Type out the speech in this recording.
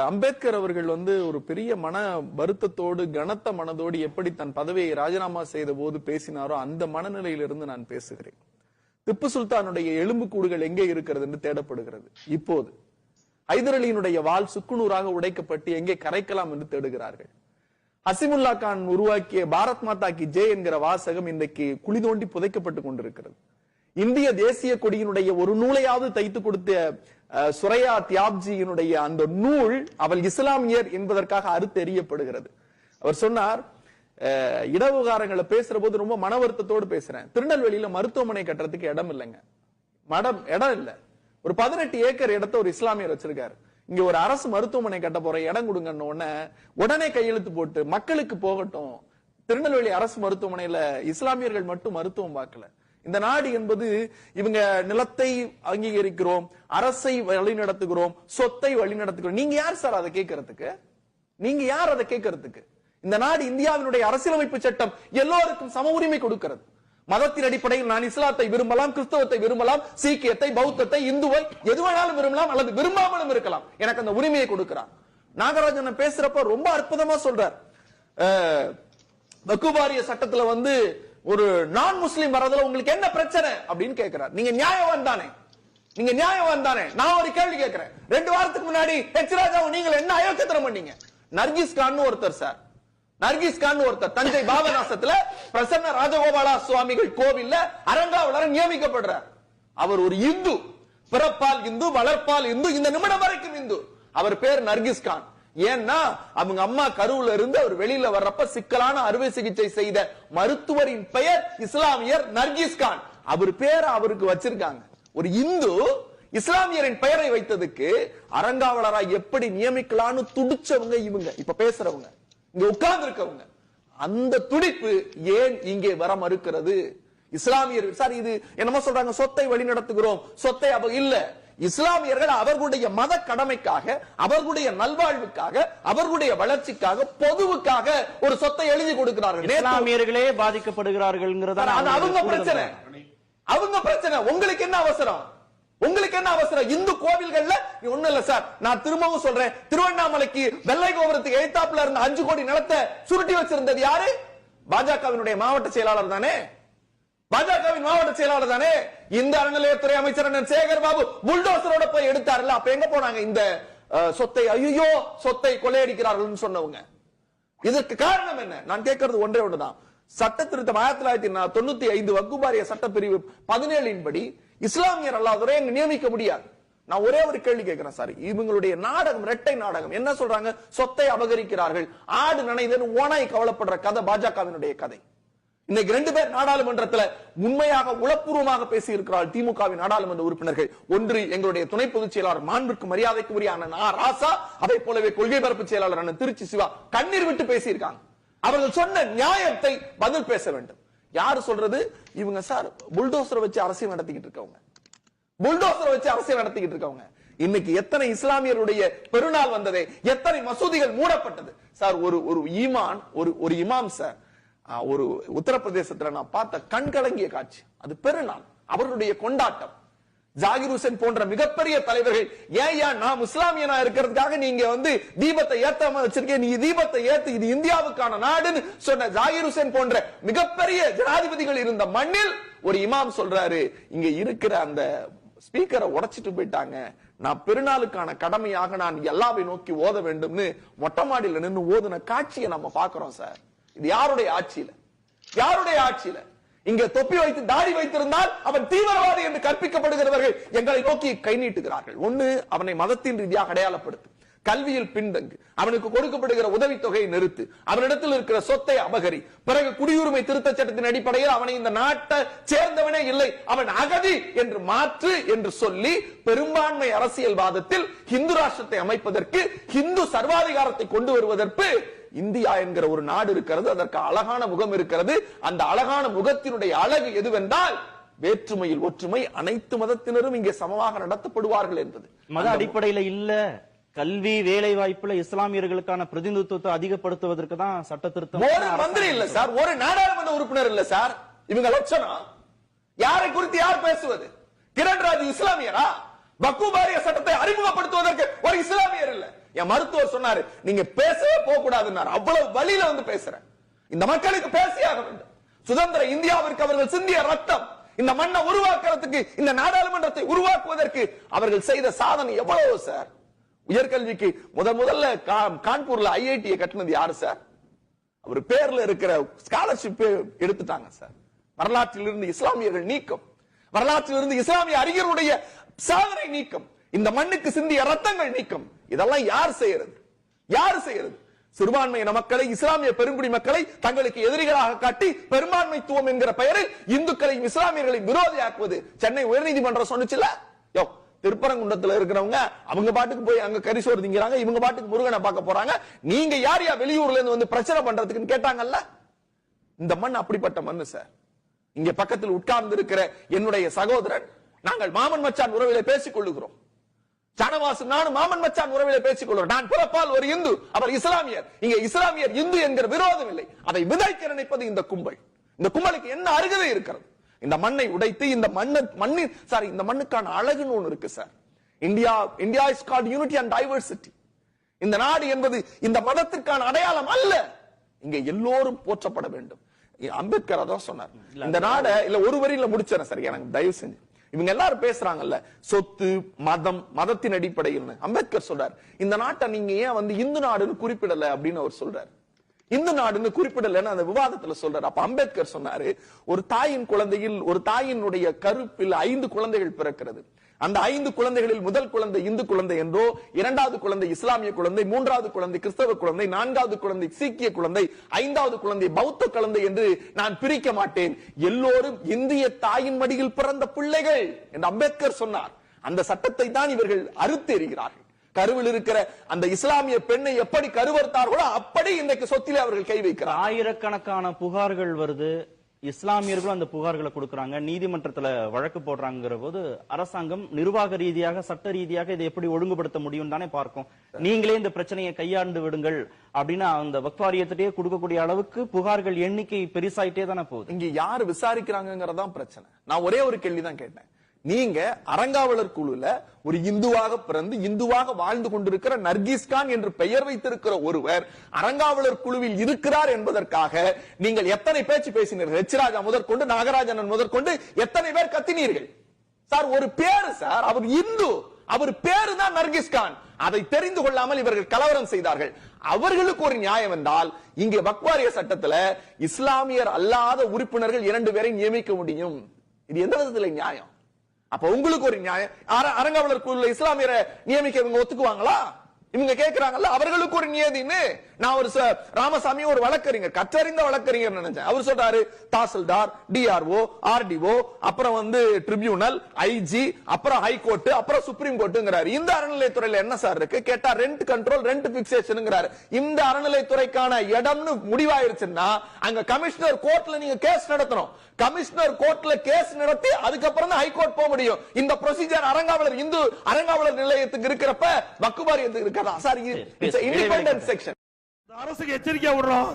அம்பேத்கர் அவர்கள் ஒரு பெரிய மன வருத்தத்தோடு கனத்த மனதோடு எப்படி தன் பதவியை ராஜினாமா செய்த போது பேசினாரோ அந்த மனநிலையிலிருந்து நான் பேசுகிறேன். திப்பு சுல்தானுடைய எலும்பு கூடுகள் எங்கே இருக்கிறது என்று தேடப்படுகிறது. இப்போது ஹைதர் அலியினுடைய வாள் சுக்குநூறாக உடைக்கப்பட்டு எங்கே கரைக்கலாம் என்று தேடுகிறார்கள். ஹசிமுல்லா கான் உருவாக்கிய பாரத் மாதா கி ஜெய் என்கிற வாசகம் இன்றைக்கு குழி தோண்டி புதைக்கப்பட்டுக் கொண்டிருக்கிறது. இந்திய தேசிய கொடியினுடைய ஒரு நூலையாவது தைத்து கொடுத்த சுரையா தியாப்ஜியினுடைய அந்த நூல் அவள் இஸ்லாமியர் என்பதற்காக அறுத்து எறியப்படுகிறது. அவர் சொன்னார், இடவிவகாரங்களை பேசுற போது ரொம்ப மன வருத்தத்தோடு பேசுறேன். திருநெல்வேலியில மருத்துவமனை கட்டுறதுக்கு இடம் இல்லைங்க, இடம் இல்ல. ஒரு 18 ஏக்கர் இடத்தை ஒரு இஸ்லாமியர் வச்சிருக்காரு. இங்க ஒரு அரசு மருத்துவமனை கட்ட போற இடம் கொடுங்கன்னு உடனே கையெழுத்து போட்டு மக்களுக்கு போகட்டும். திருநெல்வேலி அரசு மருத்துவமனையில இஸ்லாமியர்கள் மட்டும் மருத்துவம் பார்க்கல. இந்த நாடு என்பது இவங்க நிலத்தை அங்கீகரிக்கிறோம், அரசை வழி நடத்துகிறோம், சொத்தை வழி நடத்துகிறோம். நீங்க யார் சார் அதை கேட்கறதுக்கு? நீங்க யார் அதை கேட்கறதுக்கு? இந்த நாடு இந்தியாவினுடைய அரசியலமைப்பு சட்டம் எல்லோருக்கும் சம உரிமை கொடுக்கிறது. மதத்தின் அடிப்படையில் நான் இஸ்லாத்தை விரும்பலாம், கிறிஸ்தவத்தை விரும்பலாம், சீக்கியத்தை, பௌத்தத்தை, இந்துவை எது வேணாலும் விரும்பலாம் அல்லது விரும்பாமலும் இருக்கலாம். எனக்கு அந்த உரிமையை கொடுக்கிறார். நாகராஜன் பேசுறப்ப ரொம்ப அற்புதமா சொல்றார். வக்குபாரிய சட்டத்துல ஒரு நான் முஸ்லீம் வரதுல உங்களுக்கு என்ன பிரச்சனை அப்படின்னு கேட்கிறார். நீங்க நியாயவான் தானே? நீங்க நியாயவான் தானே? நான் ஒரு கேள்வி கேட்கிறேன். 2 வாரத்துக்கு முன்னாடி ஹெச் ராஜாவும் நீங்க என்ன அயோக்கியத்தனம் பண்ணீங்க? நர்கிஸ் கான் ஒருத்தர் சார், நர்கிஸ் கான் ஒருத்தர் தஞ்சை பாபநாசத்துல பிரசன்ன ராஜகோபாலா சுவாமிகள் கோவில்ல அரங்காவலர் நியமிக்கப்படுறார். அவர் ஒரு இந்து, பிறப்பால் இந்து, வளர்ப்பால் இந்து, இந்த நிமிடம் வரைக்கும் இந்து. அவர் பேர் நர்கிஸ் கான். ஏன்னா அவங்க அம்மா கருவுல இருந்து அவர் வெளியில வர்றப்ப சிக்கலான அறுவை சிகிச்சை செய்த மருத்துவரின் பெயர் இஸ்லாமியர் நர்கிஸ் கான். அவர் பேரை அவருக்கு வச்சிருக்காங்க. ஒரு இந்து இஸ்லாமியரின் பெயரை வைத்ததுக்கு அரங்காவலராய் எப்படி நியமிக்கலான்னு துடிச்சவங்க இவங்க இப்ப பேசுறவங்க, இங்க உட்கார்ந்து இருக்கவங்க. அந்த துடிப்பு ஏன் இங்கே வர மறுக்கிறது? இஸ்லாமியர் சார் இது என்னமோ சொல்றாங்க, சொத்தை வழி நடத்துகிறோம், சொத்தை இல்ல. இஸ்லாமியர்கள் அவர்களுடைய மத கடமைக்காக, அவர்களுடைய நல்வாழ்வுக்காக, அவர்களுடைய வளர்ச்சிக்காக, பொதுவுக்காக ஒரு சொத்தை எழுதி கொடுக்கிறார்கள். இஸ்லாமியர்களே பாதிக்கப்படுகிறார்கள். அவங்க பிரச்சனை, அவங்க பிரச்சனை. உங்களுக்கு என்ன அவசரம்? உங்களுக்கு என்ன அவசரம்? இந்து கோவில்கள்ல ஒண்ணு இல்ல சார். நான் திரும்பவும் சொல்றேன், திருவண்ணாமலைக்கு வெள்ளை கோபுரத்துக்கு எழுத்தாப்புல இருந்த 5 கோடி நிலத்தை சுருட்டி வச்சிருந்தது யாரு? பாஜகவினுடைய மாவட்ட செயலாளர் தானே, பாஜகவின் மாவட்ட செயலாளர் தானே. இந்த அறநிலையத்துறை அமைச்சர் சேகர் பாபு புல்டோசரோட போய் எடுத்தாருல்ல, அப்ப எங்க போனாங்க இந்த சொத்தை? ஐயோ சொத்தை கொள்ளையடிக்கிறார்கள் சொன்னவங்க. இதற்கு காரணம் என்ன? நான் கேட்கறது ஒன்றே ஒன்றுதான். சட்ட திருத்தம் 1995 வக்குபாரிய சட்டப்பிரிவு 17 படி இஸ்லாமியர் அல்லாதவரை நியமிக்க முடியாது. நான் ஒரே ஒரு கேள்வி கேட்கிறேன் சார். இவங்களுடைய நாடகம், இரட்டை நாடகம். என்ன சொல்றாங்க? சொத்தை அபகரிக்கிறார்கள், ஆடு நனைதன் ஓனாய் கவலைப்படுற கதை பாஜகவினுடைய கதை. இன்னைக்கு 2 பேர் நாடாளுமன்றத்தில் உண்மையாக உளப்பூர்வமாக பேசி இருக்கிறார் திமுகவின் நாடாளுமன்ற உறுப்பினர்கள். ஒன்று எங்களுடைய துணை பொதுச் செயலாளர் மாண்புக்கு மரியாதைக்கு உரிய ராசா, அதை போலவே கொள்கை பரப்பு செயலாளர் திருச்சி சிவா கண்ணீர் விட்டு பேசியிருக்காங்க. அவர்கள் சொன்ன நியாயத்தை பதில் பேச வேண்டும். யாரு சொல்றது? இவங்க சார் புல்டோசரை வச்சு அரசியல் நடத்திக்கிட்டு இருக்கவங்க, புல்டோசரை வச்சு அரசியல் நடத்திக்கிட்டு இருக்கவங்க. இன்னைக்கு எத்தனை இஸ்லாமியருடைய பெருநாள் வந்ததே, எத்தனை மசூதிகள் மூடப்பட்டது சார். ஒரு ஈமான், ஒரு இமாம் சார், ஒரு உத்தரப்பிரதேசத்துல நான் பார்த்த கண்கலங்கிய காட்சி. அது பெருநாள், அவர்களுடைய கொண்டாட்டம். ஜாகிர் ஹுசேன் போன்ற மிகப்பெரிய தலைவர்கள், ஏன் நான் முஸ்லாமியனா இருக்கிறதுக்காக நீங்க தீபத்தை ஏத்தாம வச்சிருக்கேன், நீ தீபத்தை ஏத்து, இது இந்தியாவுக்கான நாடுன்னு சொன்ன ஜாகிர் ஹுசேன் போன்ற மிகப்பெரிய ஜனாதிபதிகள் இருந்த மண்ணில் ஒரு இமாம் சொல்றாரு, இங்க இருக்கிற அந்த ஸ்பீக்கரை உடைச்சிட்டு போயிட்டாங்க, நான் பெருநாளுக்கான கடமையாக நான் எல்லாவை நோக்கி ஓத வேண்டும்னு மொட்டை மாடியில நின்று ஓதுன காட்சியை நம்ம பாக்குறோம் சார். இது யாருடைய ஆட்சியில? யாருடைய ஆட்சியில? இங்க தொப்பி வைத்து தாடி வைத்திருந்தால் அவன் தீவிரவாதி என்று கற்பிக்கப்படுகிறவர்கள் எங்களை நோக்கி கை நீட்டுகிறார்கள். ஒண்ணு, அவனை மதத்தின் ரீதியாக அடையாளப்படுத்து, கல்வியில் பின்தங்கு, அவனுக்கு கொடுக்கப்படுகிற உதவித்தொகையை நிறுத்து, அவனிடத்தில் இருக்கிற சொத்தை அபகரி, பிறகு குடியுரிமை திருத்த சட்டத்தின் அடிப்படையில் அவனை இந்த நாட்டை சேர்ந்தவனே இல்லை, அவன் அகதி என்று மாற்று என்று சொல்லி பெரும்பான்மை அரசியல்வாதத்தில் இந்து ராஷ்டிரத்தை அமைப்பதற்கு, இந்து சர்வாதிகாரத்தை கொண்டு வருவதற்கு இந்தியா என்கிற ஒரு நாடு இருக்கிறது. அதற்கு அழகான முகம் இருக்கிறது. அந்த அழகான முகத்தினுடைய அழகு எதுவென்றால் வேற்றுமையில் ஒற்றுமை, அனைத்து மதத்தினரும் இங்கே சமமாக நடத்தப்படுவார்கள் என்பது. மத அடிப்படையில இல்ல, கல்வி வேலை வாய்ப்புல இஸ்லாமியர்களுக்கான பிரதிநிதித்துவத்தை அதிகப்படுத்துவதற்கு தான் சட்ட திருத்தம். ஒரு மந்திரி இல்ல சார், ஒரு நாடாளுமன்ற உறுப்பினர் இல்ல சார். இவங்க லட்சணம். யாரை குறித்து யார் பேசுவது? கிரண்ராஜ் இஸ்லாமியரா? வக்குபாரிய சட்டத்தை அறிமுகப்படுத்துவதற்கு ஒரு இஸ்லாமியர் இல்ல. என் மருத்துவர் சொன்னாரு நீங்க பேசவே போக கூடாதுன்னாரு. அவ்வளவு வழியில வந்து பேசுறேன். இந்த மக்களுக்கு பேசியாக வேண்டும். சுதந்திர இந்தியாவிற்கு அவர்கள் சிந்திய ரத்தம், இந்த மண்ணை உருவாக்குறதுக்கு, இந்த நாடாளுமன்றத்தை உருவாக்குவதற்கு அவர்கள் செய்த சாதனை எவ்வளவு சார். உயர்கல்விக்கு முதல்ல கான்பூர்ல ஐஐடியை கட்டினது யாரு சார்? அவர் பேர்ல இருக்கிற ஸ்காலர்ஷிப் எடுத்துட்டாங்க சார். வரலாற்றில் இருந்து இஸ்லாமியர்கள் நீக்கம், வரலாற்றில் இருந்து இஸ்லாமிய அறிஞருடைய சாதனை நீக்கம், இந்த மண்ணுக்கு சிந்திய ரத்தங்கள் நீக்கம். இதெல்லாம் யார் செய்யறது? யார் செய்யறது? சிறுபான்மையின மக்களை, இஸ்லாமிய பெருங்குடி மக்களை தங்களுக்கு எதிரிகளாக காட்டி பெரும்பான்மைத்துவம் என்கிற பெயரில் இந்துக்களையும் இஸ்லாமியர்களையும் விரோதியாக்குவது சென்னை உயர்நீதிமன்றம் சொன்னுச்சுல. திருப்பரங்குன்றத்துல இருக்கிறவங்க அவங்க பாட்டுக்கு போய் அங்க கரிசோறு திங்கிறாங்க, இவங்க பாட்டுக்கு முருகனை பார்க்க போறாங்க. நீங்க யார் வெளியூர்ல இருந்து வந்து பிரச்சனை பண்றதுக்குன்னு கேட்டாங்கல்ல. இந்த மண் அப்படிப்பட்ட மண்ணு சார். இங்க பக்கத்தில் உட்கார்ந்து இருக்கிற என்னுடைய சகோதரன், நாங்கள் மாமன் மச்சான் உறவிலே பேசிக் கொள்ளுகிறோம். சனவாசு நானும் மாமன் மச்சான் உறவிலே பேசிக் கொள்கிறோம். நான் பிறப்பால் ஒரு இந்து, அவர் இஸ்லாமியர். இங்க இஸ்லாமியர் இந்து என்கிற விரோதம் இல்லை. அதை விதைக்க நினைப்பது இந்த கும்பல். இந்த கும்பலுக்கு என்ன அருகதை இருக்கிறது? இந்த மண்ணை உடைத்து இந்த மண்ணின் சார், இந்த மண்ணுக்கான அழகுன்னு ஒண்ணு இருக்கு sir. India is called unity and diversity. இந்த நாடு என்பது இந்த மதத்திற்கான அடையாளம் அல்ல. இங்க எல்லோரும் போற்றப்பட வேண்டும். அம்பேத்கர் அதான் சொன்னார். இந்த நாட இல்ல ஒரு வரியில முடிச்சேன் சார், எனக்கு தயவு செஞ்சு. இவங்க எல்லாரும் பேசுறாங்கல்ல சொத்து, மதம், மதத்தின் அடிப்படையில். அம்பேத்கர் சொல்றார், இந்த நாட்டை நீங்க ஏன் வந்து இந்து நாடுன்னு குறிப்பிடல அப்படின்னு அவர் சொல்றாரு. இந்து நாடுன்னு குறிப்பிடலன்னு அந்த விவாதத்துல சொல்றாரு. அப்ப அம்பேத்கர் சொன்னாரு, ஒரு தாயின் குழந்தையில், ஒரு தாயினுடைய கருப்பில் 5 குழந்தைகள் பிறக்கிறது. அந்த 5 குழந்தைகளில் முதல் குழந்தை இந்து குழந்தை என்றோ, இரண்டாவது குழந்தை இஸ்லாமிய குழந்தை, மூன்றாவது குழந்தை கிறிஸ்தவ குழந்தை, நான்காவது குழந்தை சீக்கிய குழந்தை, 5வது குழந்தை பௌத்த குழந்தை என்று நான் பிரிக்க மாட்டேன். எல்லோரும் இந்திய தாயின் மடியில் பிறந்த பிள்ளைகள் என்று அம்பேத்கர் சொன்னார். அந்த சட்டத்தை தான் இவர்கள் அறுத்தெறிகிறார்கள். கருவில் இருக்கிற அந்த இஸ்லாமிய பெண்ணை எப்படி கருவறுத்தார்களோ அப்படி இன்றைக்கு சொத்திலே அவர்கள் கை வைக்கிறார். ஆயிரக்கணக்கான புகார்கள் வருது. இஸ்லாமியர்களும் அந்த புகார்களை கொடுக்கறாங்க, நீதிமன்றத்துல வழக்கு போடுறாங்கிற போது அரசாங்கம் நிர்வாக ரீதியாக, சட்ட ரீதியாக இதை எப்படி ஒழுங்குபடுத்த முடியும் தானே பார்க்கும். நீங்களே இந்த பிரச்சனையை கையாண்டு விடுங்கள் அப்படின்னு அந்த வக்ஃப் வாரியத்திட்டே கொடுக்கக்கூடிய அளவுக்கு புகார்கள் எண்ணிக்கை பெருசாயிட்டே தானே போகுது. இங்க யாரு விசாரிக்கிறாங்கிறதான் பிரச்சனை. நான் ஒரே ஒரு கேள்விதான் கேட்டேன். நீங்க அறங்காவலர் குழுல ஒரு இந்துவாக பிறந்து இந்துவாக வாழ்ந்து கொண்டிருக்கிற நர்கீஸ் கான் என்று பெயர் வைத்திருக்கிற ஒருவர் அறங்காவலர் குழுவில் இருக்கிறார் என்பதற்காக நீங்கள் எத்தனை பேச்சு பேசினீர்கள்? எச் ராஜா முதற்கொண்டு, நாகராஜன் முதற்கொண்டு எத்தனை பேர் கத்தினீர்கள் சார்? ஒரு பேரு சார், அவர் இந்து, அவர் பேரு தான் நர்கீஸ் கான். அதை தெரிந்து கொள்ளாமல் இவர்கள் கலவரம் செய்தார்கள். அவர்களுக்கு ஒரு நியாயம் என்றால், இங்கே வக்ஃப் வாரிய சட்டத்துல இஸ்லாமியர் அல்லாத உறுப்பினர்கள் 2 பேரை நியமிக்க முடியும். இது எந்த விதத்துல நியாயம்? அப்ப உங்களுக்கு ஒரு நியாயம். அறங்காவலர் குழுல இஸ்லாமியரை நியமிக்க இவங்க ஒத்துக்குவாங்களா? இவங்க கேட்கிறாங்கல்ல, அவர்களுக்கு ஒரு நியதின்னு. நான் ஒரு ராமசாமி ஒரு வழக்கறிஞர், கற்றறிந்த வழக்கறிஞர் நினைச்சேன். அவர் சொல்றாரு, தாசில்தார், டிஆர்ஓ, ஆர்டிஓ, அப்புறம் வந்து ட்ரிபியூனல், ஐஜி, அப்புறம் ஹைகோர்ட், அப்புறம் சுப்ரீம் கோர்ட்டுங்கிறாரு. இந்த அறநிலையத்துறையில என்ன சார் இருக்கு கேட்டா, ரெண்ட் கண்ட்ரோல், ரெண்ட் பிக்சேஷன்ங்கிறாரு. இந்த அறநிலையத்துறைக்கான இடம்னு முடிவாயிருச்சுன்னா அங்க கமிஷனர் கோர்ட்ல நீங்க கேஸ் நடத்தணும். கமிஷனர் கோர்ட்ல கேஸ் நடத்தி அதுக்கப்புறம் தான் ஹைகோர்ட் போக முடியும். இந்த ப்ரொசீஜர் அறங்காவலர் இந்து அறங்காவலர் நிலையத்துக்கு இருக்கிறப்ப வக்ஃப் வாரியத்துக்கு இருக்கதா சார்? It's independent section. அரசுக்கு எச்சரிக்கை விடுறோம்.